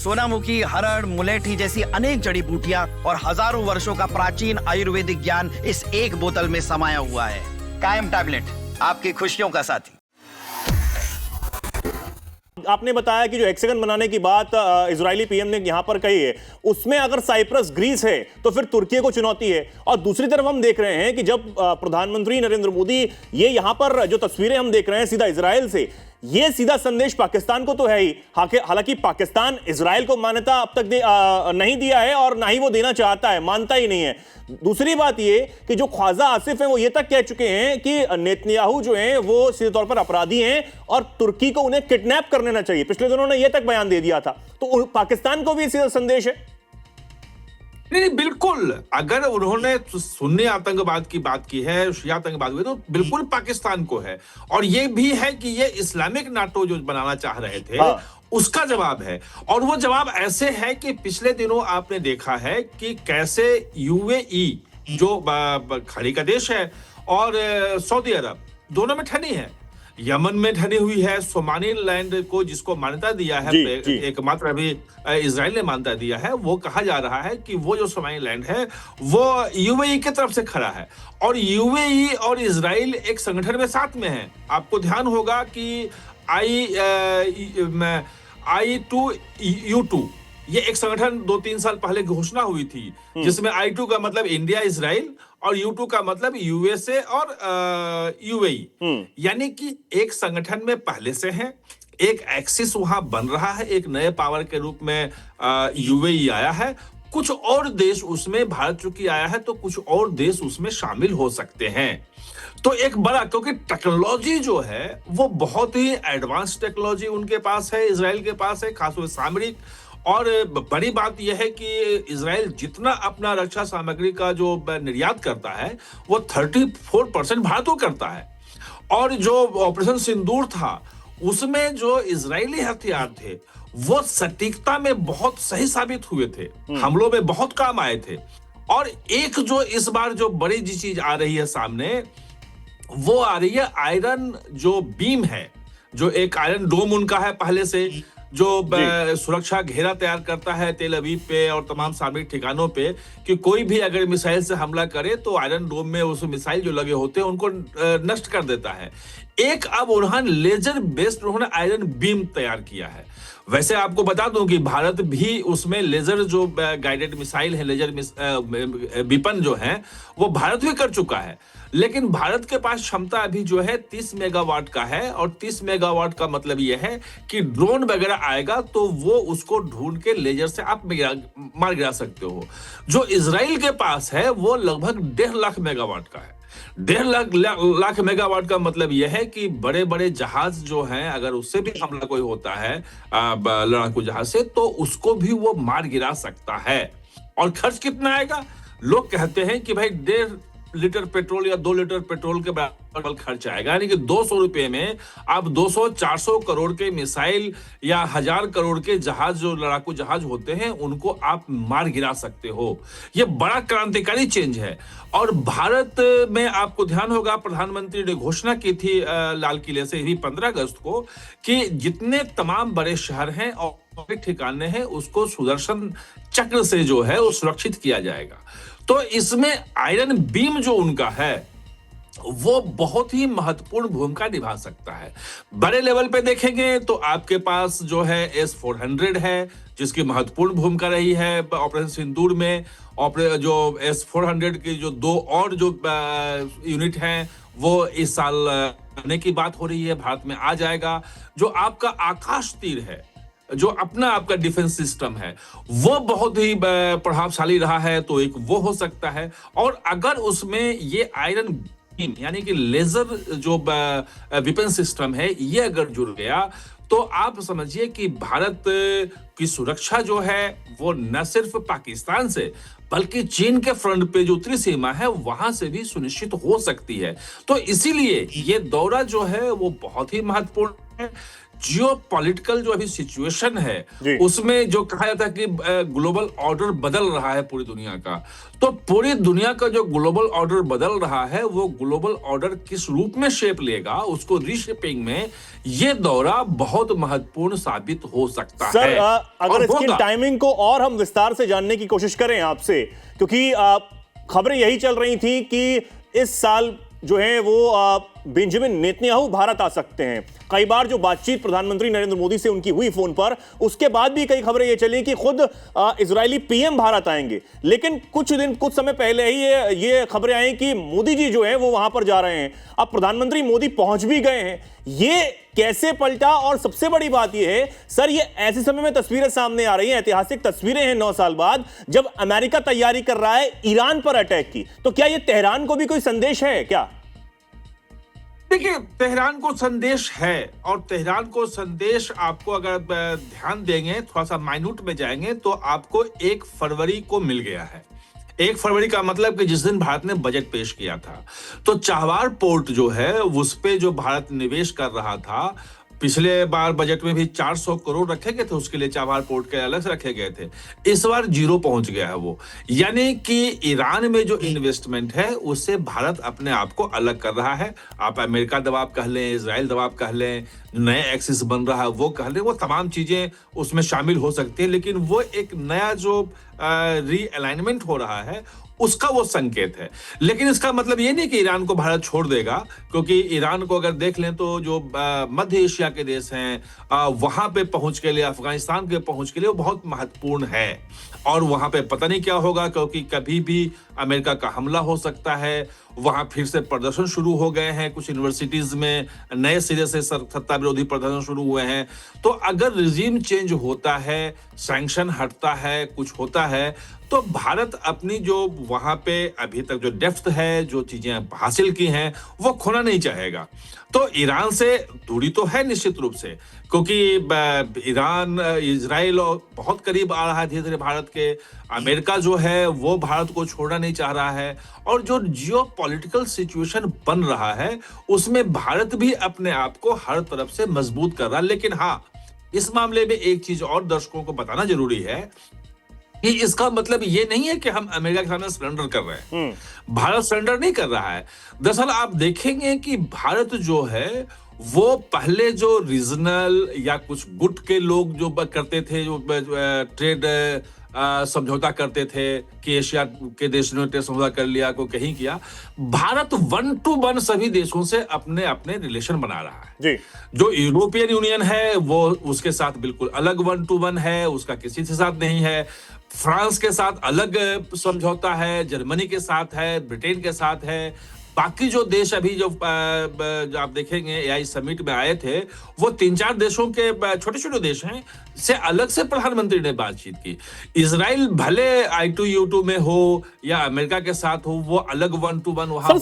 सोनामुखी, हरड़, मुलेठी जैसी अनेक जड़ी बूटियां और हजारों वर्षों का प्राचीन आयुर्वेदिक ज्ञान इस एक बोतल में समाया हुआ है। कायम टैबलेट, आपकी खुशियों का साथी। आपने बताया कि जो हेक्सागन बनाने की बात इजरायली पीएम ने यहां पर कही है, उसमें अगर साइप्रस ग्रीस है तो फिर तुर्की को चुनौती है। और दूसरी तरफ हम देख रहे हैं कि जब प्रधानमंत्री नरेंद्र मोदी ये यहां पर जो तस्वीरें हम देख रहे हैं सीधा इजरायल से, ये सीधा संदेश पाकिस्तान को तो है ही। हालांकि पाकिस्तान इजरायल को मान्यता अब तक नहीं दिया है और ना ही वो देना चाहता है, मानता ही नहीं है। दूसरी बात ये कि जो ख्वाजा आसिफ हैं वो ये तक कह चुके हैं कि नेतन्याहू जो हैं वो सीधे तौर पर अपराधी हैं और तुर्की को उन्हें किडनैप कर लेना चाहिए। पिछले दिनों ने ये तक बयान दे दिया था। तो पाकिस्तान को भी सीधा संदेश है। नहीं, बिल्कुल। अगर उन्होंने सुन्नी आतंकवाद की बात की है, शिया आतंकवाद की, तो बिल्कुल पाकिस्तान को है। और ये भी है कि ये इस्लामिक नाटो जो बनाना चाह रहे थे, उसका जवाब है। और वो जवाब ऐसे है कि पिछले दिनों आपने देखा है कि कैसे यूएई जो खाड़ी का देश है और सऊदी अरब दोनों में ठनी है। यमन में ठनी हुई है। सोमानी लैंड को जिसको मान्यता दिया है, एकमात्र अभी इजराइल ने मान्यता दिया है, वो कहा जा रहा है कि वो जो सोमानी लैंड है वो यूएई की तरफ से खड़ा है। और यूएई और इजराइल एक संगठन में साथ में है। आपको ध्यान होगा कि I2U2 ये एक संगठन 2-3 साल पहले घोषणा हुई थी, जिसमें I2 का मतलब इंडिया, इजराइल, और U2 का मतलब यूएसए और यूएई। यानी कि एक संगठन में पहले से है, एक एक्सिस वहां बन रहा है, एक नए पावर के रूप में यूएई आया है। कुछ और देश उसमें, भारत चूंकि आया है तो कुछ और देश उसमें शामिल हो सकते हैं। तो एक बड़ा, क्योंकि टेक्नोलॉजी जो है वो बहुत ही एडवांस टेक्नोलॉजी उनके पास है, इजराइल के पास है, खासतौर से सामरिक। और बड़ी बात यह है कि इजराइल जितना अपना रक्षा सामग्री का जो निर्यात करता है वो 34% भारत को करता है। और जो ऑपरेशन सिंदूर था उसमें जो इजरायली हथियार थे वो सटीकता में बहुत सही साबित हुए थे, हमलों में बहुत काम आए थे। और एक जो इस बार जो बड़ी चीज आ रही है सामने, वो आ रही है आयरन जो बीम है, जो एक आयरन डोम उनका है पहले से, जो सुरक्षा घेरा तैयार करता है तेल अवीव पे और तमाम सामरिक ठिकानों पे, कि कोई भी अगर मिसाइल से हमला करे तो आयरन डोम में उस मिसाइल जो लगे होते हैं उनको नष्ट कर देता है। एक अब उन्होंने लेजर बेस्ड उन्होंने आयरन बीम तैयार किया है। वैसे आपको बता दूं कि भारत भी उसमें लेजर जो गाइडेड मिसाइल है, लेजर विपन जो है वो भारत भी कर चुका है। लेकिन भारत के पास क्षमता अभी जो है 30 मेगावाट का है। और 30 मेगावाट का मतलब यह है कि ड्रोन वगैरह आएगा तो वो उसको ढूंढ के लेजर से आप मार गिरा सकते हो। जो इजराइल के पास है वो लगभग 1.5 लाख मेगावाट का है। 1.5 लाख मेगावाट का मतलब यह है कि बड़े बड़े जहाज जो हैं, अगर उससे भी हमला कोई होता है लड़ाकू जहाज से, तो उसको भी वो मार गिरा सकता है। और खर्च कितना आएगा? लोग कहते हैं कि भाई 1.5 लीटर पेट्रोल या 2 लीटर पेट्रोल के बराबर खर्च आएगा। यानी कि 200 रुपए में आप 200-400 करोड़ के मिसाइल या 1000 करोड़ के जहाज, जो लड़ाकू जहाज होते हैं, उनको आप मार गिरा सकते हो। यह बड़ा क्रांतिकारी चेंज है। और भारत में आपको ध्यान होगा प्रधानमंत्री ने घोषणा की थी लाल किले से ही 15 अगस्त को कि जितने तमाम बड़े शहर हैं और ठिकाने हैं उसको सुदर्शन चक्र से जो है वो सुरक्षित किया जाएगा। तो इसमें आयरन बीम जो उनका है वो बहुत ही महत्वपूर्ण भूमिका निभा सकता है। बड़े लेवल पे देखेंगे तो आपके पास जो है S-400 है, जिसकी महत्वपूर्ण भूमिका रही है ऑपरेशन सिंदूर में। जो S-400 की जो 2 और जो यूनिट हैं वो इस साल आने की बात हो रही है, भारत में आ जाएगा। जो आपका आकाश तीर है, जो अपना आपका डिफेंस सिस्टम है, वो बहुत ही प्रभावशाली रहा है, तो एक वो हो सकता है। और अगर उसमें ये आयरन बीम यानी कि लेजर जो वेपन सिस्टम है ये अगर जुड़ गया तो आप समझिए कि भारत की सुरक्षा जो है वो न सिर्फ पाकिस्तान से बल्कि चीन के फ्रंट पे जो उत्तरी सीमा है वहां से भी सुनिश्चित हो सकती है। तो इसीलिए ये दौरा जो है वो बहुत ही महत्वपूर्ण है। जियोपॉलिटिकल जो अभी सिचुएशन जी। है उसमें जो कहा जाता है कि ग्लोबल ऑर्डर बदल रहा है पूरी दुनिया का, तो पूरी दुनिया का जो ग्लोबल ऑर्डर बदल रहा है वो ग्लोबल ऑर्डर किस रूप में शेप लेगा, उसको रीशेपिंग में ये दौरा बहुत महत्वपूर्ण साबित हो सकता सर है। अगर और इसकी होगा। टाइमिंग को और हम विस्तार से जानने की कोशिश करें आपसे, क्योंकि खबरें यही चल रही थी कि इस साल जो है वो बेंजामिन नेतन्याहू भारत आ सकते हैं। कई बार जो बातचीत प्रधानमंत्री नरेंद्र मोदी से उनकी हुई फोन पर, उसके बाद भी कई खबरें ये चली कि खुद इजरायली पीएम भारत आएंगे। लेकिन कुछ समय पहले ही ये खबरें आई कि मोदी जी जो है वो वहां पर जा रहे हैं। अब प्रधानमंत्री मोदी पहुंच भी गए हैं। ये कैसे पलटा? और सबसे बड़ी बात यह है सर, ये ऐसे समय में तस्वीरें सामने आ रही हैं, ऐतिहासिक तस्वीरें हैं 9 साल बाद, जब अमेरिका तैयारी कर रहा है ईरान पर अटैक की। तो क्या ये तेहरान को भी कोई संदेश है क्या? देखिए, तेहरान को संदेश है, और तेहरान को संदेश आपको अगर ध्यान देंगे, थोड़ा सा माइन्यूट में जाएंगे, तो आपको 1 फरवरी को मिल गया है। 1 फरवरी का मतलब कि जिस दिन भारत ने बजट पेश किया था, तो चाबहार पोर्ट जो है उस पे जो भारत निवेश कर रहा था, पिछले बार बजट में भी 400 करोड़ रखे गए थे उसके लिए, चाबहार पोर्ट के अलग से रखे गए थे। इस बार 0 पहुंच गया है वो। यानी कि ईरान में जो इन्वेस्टमेंट है उससे भारत अपने आप को अलग कर रहा है। आप अमेरिका दबाव कह लें, इजराइल दबाव कह लें, नए एक्सिस बन रहा है वो कह लें, वो तमाम चीजें उसमें शामिल हो सकती है, लेकिन वो एक नया जो रीअलाइनमेंट हो रहा है उसका वो संकेत है। लेकिन इसका मतलब ये नहीं कि ईरान को भारत छोड़ देगा, क्योंकि ईरान को अगर देख लें तो जो मध्य एशिया के देश हैं वहां पे पहुंच के लिए, अफगानिस्तान के पहुंच के लिए वो बहुत महत्वपूर्ण है। और वहां पे पता नहीं क्या होगा, क्योंकि कभी भी अमेरिका का हमला हो सकता है। वहां फिर से प्रदर्शन शुरू हो गए हैं, कुछ यूनिवर्सिटीज में नए सिरे से सत्ता विरोधी प्रदर्शन शुरू हुए हैं। तो अगर रिजीम चेंज होता है, सैंक्शन हटता है, कुछ होता है, तो भारत अपनी जो वहां पे अभी तक जो डेप्थ है, जो चीजें हासिल की हैं, वो खोना नहीं चाहेगा। तो ईरान से दूरी तो है निश्चित रूप से, क्योंकि ईरान इजराइल बहुत करीब आ रहा है धीरे धीरे भारत के। अमेरिका जो है वो भारत को छोड़ना नहीं चाह रहा है, और जो जियोपॉलिटिकल सिचुएशन बन रहा है उसमें भारत भी अपने आप को हर तरफ से मजबूत कर रहा है। लेकिन हाँ, इस मामले में एक चीज और दर्शकों को बताना जरूरी है कि इसका मतलब ये नहीं है कि हम अमेरिका के सामने सरेंडर कर रहे हैं। भारत सरेंडर नहीं कर रहा है। दरअसल आप देखेंगे कि भारत जो है वो पहले जो रीजनल या कुछ गुट के लोग जो करते थे, जो ट्रेड समझौता करते थे कि एशिया के देश ने ट्रेड समझौता कर लिया, को कहीं किया, भारत 1 to 1 सभी देशों से अपने अपने रिलेशन बना रहा है। जी। जो यूरोपियन यूनियन है वो उसके साथ बिल्कुल अलग 1 to 1 है, उसका किसी के साथ नहीं है। फ्रांस के साथ अलग समझौता है, जर्मनी के साथ है, ब्रिटेन के साथ है। बाकी जो देश अभी जो आप देखेंगे एआई समिट में आए थे, वो 3-4 देशों के छोटे छोटे देश हैं से अलग से प्रधानमंत्री ने बातचीत की। इजराइल भले I2U2 में हो या अमेरिका के साथ हो, वो अलग 1 to 1 वहां